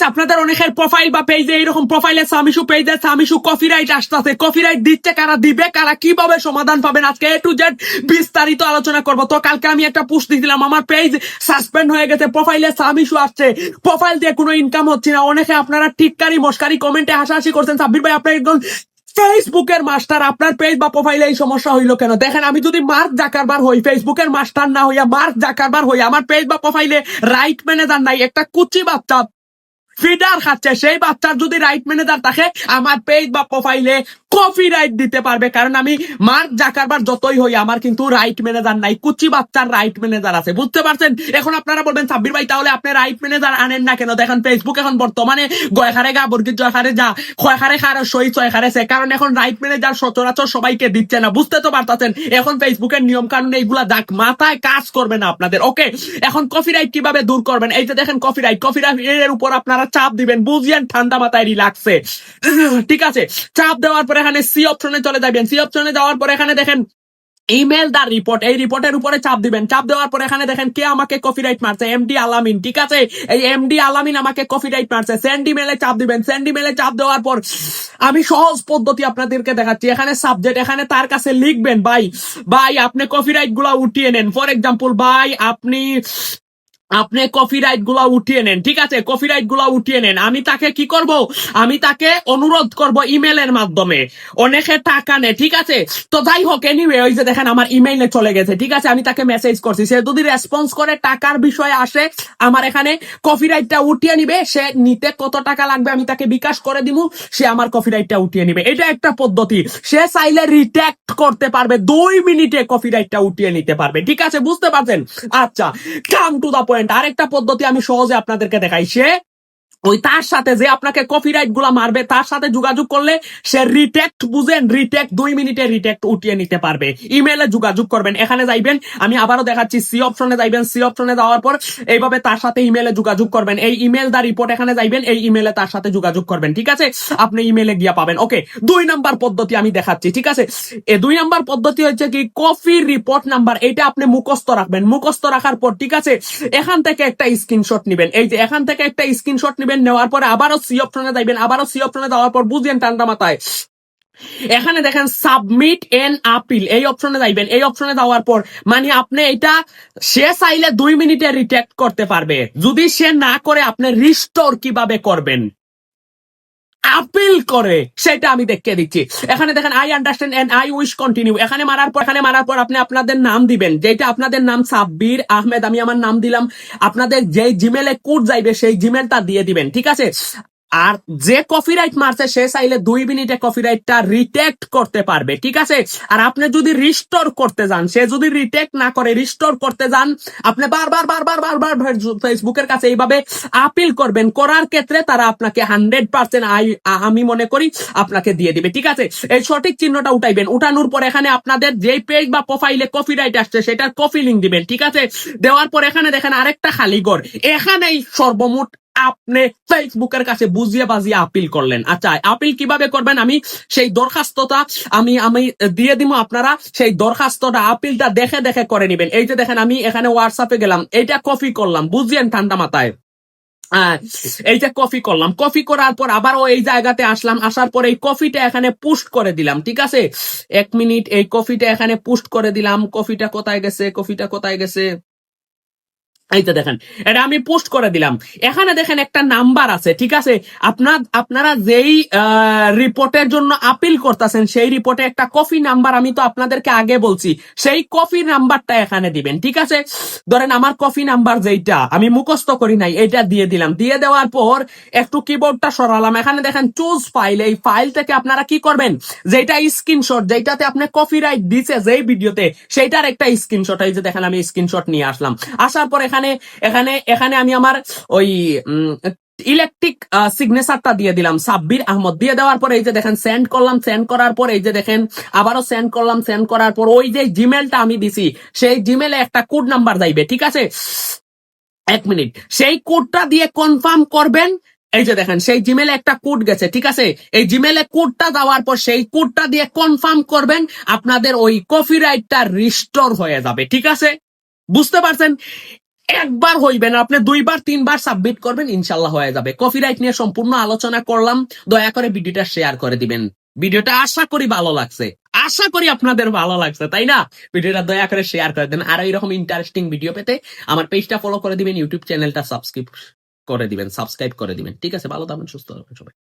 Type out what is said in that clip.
আপনাদের অনেকের প্রোফাইল বা পেজে এইরকম প্রোফাইলে সামিশু পেজে সামিশু কপিরাইট আসতেছে, কপিরাইট দিচ্ছে কারা, দিবে কারা, কিভাবে সমাধান পাবেন, আজকে এ টু জেড বিস্তারিত আলোচনা করবো। তো কালকে আমি একটা পোস্ট দিয়েছিলাম, আমার পেজ সাসপেন্ড হয়ে গেছে, প্রোফাইলে সামিশু আসছে, প্রোফাইল দিয়ে কোনো ইনকাম হচ্ছে না। অনেকে আপনারা টিটকারি মস্কারি কমেন্টে হাসাহাসি করছেন, সাব্বির ভাই আপনি একজন ফেসবুকের মাস্টার, আপনার পেজ বা প্রোফাইলে এই সমস্যা হইলো কেন? দেখেন, আমি যদি মার্ক জাকারবার হই, ফেসবুকের মাস্টার না হইয়া মার্ক জাকারবার হই, আমার পেজ বা প্রোফাইলে রাইট ম্যানেজার নাই, একটা কুচি বাচ্চা ফিডার খাচ্ছে, সেই বাচ্চার যদি রাইট ম্যানেজার থাকে আমার পেজ বা প্রোফাইলে কপিরাইট দিতে পারবে, কারণ আমি মার্ক জাকারবার যতই হই আমার কিন্তু রাইট ম্যানেজার নাই, কুচি বাচ্চার রাইট ম্যানেজার আছে, বুঝতে পারছেন? এখন আপনারা বলবেন সাব্বির ভাই তাহলে আপনি রাইট ম্যানেজার আনেন না কেন? দেখেন ফেসবুক এখন বর্তমানে গয়খারে গা বর্গির জয়খারে যা খয়খারে খারে সই ছয়খারে সে, কারণ এখন রাইট ম্যানেজার সচরাচর সবাইকে দিচ্ছে না, বুঝতে তো পারতেছেন? এখন ফেসবুকের নিয়ম কানুন এইগুলা যাক, মাথায় কাজ করবে না আপনাদের। ওকে, এখন কপিরাইট কিভাবে দূর করবেন? এই যে দেখেন কপিরাইট এর উপর আপনারা চাপ দিবেন, বুঝিয়েন ঠান্ডা মাথায় রিল্যাক্সে, ঠিক আছে? চাপ দেওয়ার পর এখানে সি অপশনে চলে যাবেন, সি অপশনে যাওয়ার পর এখানে দেখেন ইমেল দা রিপোর্ট, এই রিপোর্টের উপরে চাপ দিবেন। চাপ দেওয়ার পর এখানে দেখেন কে আমাকে কপিরাইট মারছে, এমডি আলামিন, ঠিক আছে? এই এমডি আলামিন আমাকে কপিরাইট মারছে, সেন্ড ইমেলে চাপ দিবেন। সেন্ড ইমেলে চাপ দেওয়ার পর আমি সহজ পদ্ধতি আপনাদেরকে দেখাচ্ছি, এখানে সাবজেক্ট, এখানে তার কাছে লিখবেন ভাই আপনি কপিরাইট গুলা উঠিয়ে নেন। ফর এক্সাম্পল, ভাই আপনি কপিরাইট গুলা উঠিয়ে নেন, ঠিক আছে? কপিরাইট গুলা উঠিয়ে নেন। আমি তাকে কি করব? আমি তাকে অনুরোধ করব ইমেলের মাধ্যমে, অনেকে টাকা নেয়, ঠিক আছে? তো যাই হোক, এনিওয়ে ওই যে দেখেন আমার ইমেইলে চলে গেছে, ঠিক আছে? আমি তাকে মেসেজ করছি, সে যদি রেসপন্স করে টাকার বিষয়ে আসে, আমার এখানে কপিরাইটটা উঠিয়ে নিবে। সে নিতে কত টাকা লাগবে আমি তাকে বিকাশ করে দিব, সে আমার কপিরাইটটা উঠিয়ে নিবে। এটা একটা পদ্ধতি। সে চাইলে রিট্যাক্ট করতে পারবে, 2 মিনিটে কপিরাইটটা উঠিয়ে নিতে পারবে, ঠিক আছে? বুঝতে পারছেন? আচ্ছা, কাম টু দা পয়েন্ট। আরেকটা পদ্ধতি আমি সহজে আপনাদেরকে দেখাই। সে ওই তার সাথে যে আপনাকে কপিরাইট গুলা মারবে তার সাথে যোগাযোগ করলে সে রিটেক্ট, বুঝেন, রিটেক্ট 2 মিনিটে রিটেক্ট উঠিয়ে নিতে পারবে। ইমেলে যোগাযোগ করবেন, এখানে যাইবেন, আমি আবারও দেখাচ্ছি, সি অপশনে যাইবেন। সি অপশনে যাওয়ার পর এইভাবে তার সাথে ইমেলে যোগাযোগ করবেন, এই ইমেল দা রিপোর্ট এখানে যাইবেন, এই ইমেলে তার সাথে যোগাযোগ করবেন, ঠিক আছে? আপনি ইমেলে গিয়া পাবেন। ওকে, 2 নাম্বার পদ্ধতি আমি দেখাচ্ছি, ঠিক আছে? এই 2 নাম্বার পদ্ধতি হচ্ছে কি, কপি রিপোর্ট নাম্বার, এটা আপনি মুখস্থ রাখবেন। মুখস্থ রাখার পর, ঠিক আছে, এখান থেকে একটা স্ক্রিনশট নেবেন, এই যে এখান থেকে একটা স্ক্রিনশট নেবেন, নেওয়ার পরে আবারও সি অপশনে যাইবেন, আবারও সি অপশনে যাওয়ার পর বুঝেন ঠান্ডা মাথায়, এখানে দেখেন সাবমিট এন আপিল, এই অপশনে যাইবেন। এই অপশনে যাওয়ার পর মানে আপনি এটা, সে চাইলে 2 মিনিটে রিটেক্ট করতে পারবে, যদি সে না করে আপনি রিস্টোর কিভাবে করবেন, আপিল করে, সেটা আমি দেখিয়ে দিচ্ছি। এখানে দেখেন I understand and I wish continue, এখানে মারার পর আপনি আপনাদের নাম দিবেন, যেটা আপনাদের নাম সাব্বির আহমেদ, আমি আমার নাম দিলাম। আপনাদের যে জিমেলে কোড যাইবে সেই জিমেলটা দিয়ে দিবেন, ঠিক আছে? আর যে কপিরাইট মারছে সে চাইলে 2 মিনিটে কপিরাইটটা রিটেক্ট করতে পারবে, ঠিক আছে? আর আপনি যদি রিস্টোর করতে যান, সে যদি রিটেক্ট না করে রিস্টোর করতে যান, আপনি বারবার ফেসবুকের কাছে এইভাবে আপিল করবেন, করার ক্ষেত্রে তারা আপনাকে 100% আমি মনে করি আপনাকে দিয়ে দিবে, ঠিক আছে? এই সঠিক চিহ্নটা উঠাইবেন, উঠানোর পর এখানে আপনাদের যে পেজ বা প্রোফাইলে কপিরাইট আসছে সেটার কপি লিঙ্ক দিবেন, ঠিক আছে? দেওয়ার পর এখানে দেখেন আরেকটা খালি ঘর, এখানেই সর্বমোট আপনি ফেসবুকের কাছে বুঝিয়ে বাজিয়ে আপিল করলেন। আচ্ছা, আপিল কিভাবে করবেন আমি সেই দরখাস্তটা আমি দিয়ে দিব, আপনারা সেই দরখাস্তটা আপিলটা দেখে দেখে করে নেবেন। এই যে দেখেন আমি এখানে হোয়াটসঅ্যাপে গেলাম, এইটা কপি করলাম, বুঝিয়েন ঠান্ডা মাথায়, এই যে কপি করলাম, কপি করার পর আবারও এই জায়গাতে আসলাম, আসার পর এই কপিটা এখানে পুস্ট করে দিলাম, ঠিক আছে? 1 মিনিট, এই কপিটা এখানে পুস্ট করে দিলাম। কপিটা কোথায় গেছে? এই তো দেখেন, এটা আমি পোস্ট করে দিলাম। এখানে দেখেন একটা নাম্বার আছে, ঠিক আছে? আপনারা যেই রিপোর্টের জন্য আপিল করতেছেন সেই রিপোর্টে একটা কপি নাম্বার আমি তো আপনাদেরকে আগে বলছি, সেই কপি নাম্বারটা এখানে দিবেন, ঠিক আছে? ধরেন আমার কপি নাম্বার যেইটা আমি মুখস্থ করি নাই, এটা দিয়ে দিলাম। দিয়ে দেওয়ার পর একটু কিবোর্ডটা সরালাম, এখানে দেখেন চুজ ফাইল, এই ফাইল থেকে আপনারা কি করবেন, যেটা স্ক্রিনশট, যেটাতে আপনি কপিরাইট দিছে যেই ভিডিওতে, সেইটার একটা স্ক্রিনশট, এই যে দেখেন আমি স্ক্রিনশট নিয়ে আসলাম। আসার পর এখানে আমি আমার ওই ইলেকট্রিক সিগনেচারটা দিয়ে দিলাম, সাব্বির আহমদ। দিয়ে দেওয়ার পর এই যে দেখেন সেন্ড করলাম, সেন্ড করার পর এই যে দেখেন আবারও সেন্ড করলাম, সেন্ড করার পর ওই যে জিমেলটা আমি দিছি সেই জিমেলে একটা কোড নাম্বার যাইবে, ঠিক আছে? 1 মিনিট, সেই কোডটা দিয়ে কনফার্ম করবেন। এই যে দেখেন সেই জিমেলে একটা কোড গেছে, ঠিক আছে? এই জিমেলে কোডটা দেওয়ার পর সেই কোডটা দিয়ে কনফার্ম করবেন, আপনাদের ওই কপিরাইটটা রিস্টোর হয়ে যাবে, ঠিক আছে? বুঝতে পারছেন? একবার হইবে না, আপনি 2 বার 3 বার সাবমিট করবেন, ইনশাল্লাহ হয়ে যাবে। কপিরাইট নিয়ে সম্পূর্ণ আলোচনা করলাম, দয়া করে ভিডিওটা শেয়ার করে দিবেন। ভিডিওটা আশা করি ভালো লাগছে, আশা করি আপনাদের ভালো লাগছে, তাই না? ভিডিওটা দয়া করে শেয়ার করে দেন। আর এইরকম ইন্টারেস্টিং ভিডিও পেতে আমার পেজটা ফলো করে দিবেন, ইউটিউব চ্যানেলটা সাবস্ক্রাইব করে দিবেন। ঠিক আছে, ভালো থাকবেন, সুস্থ থাকবেন সবাই।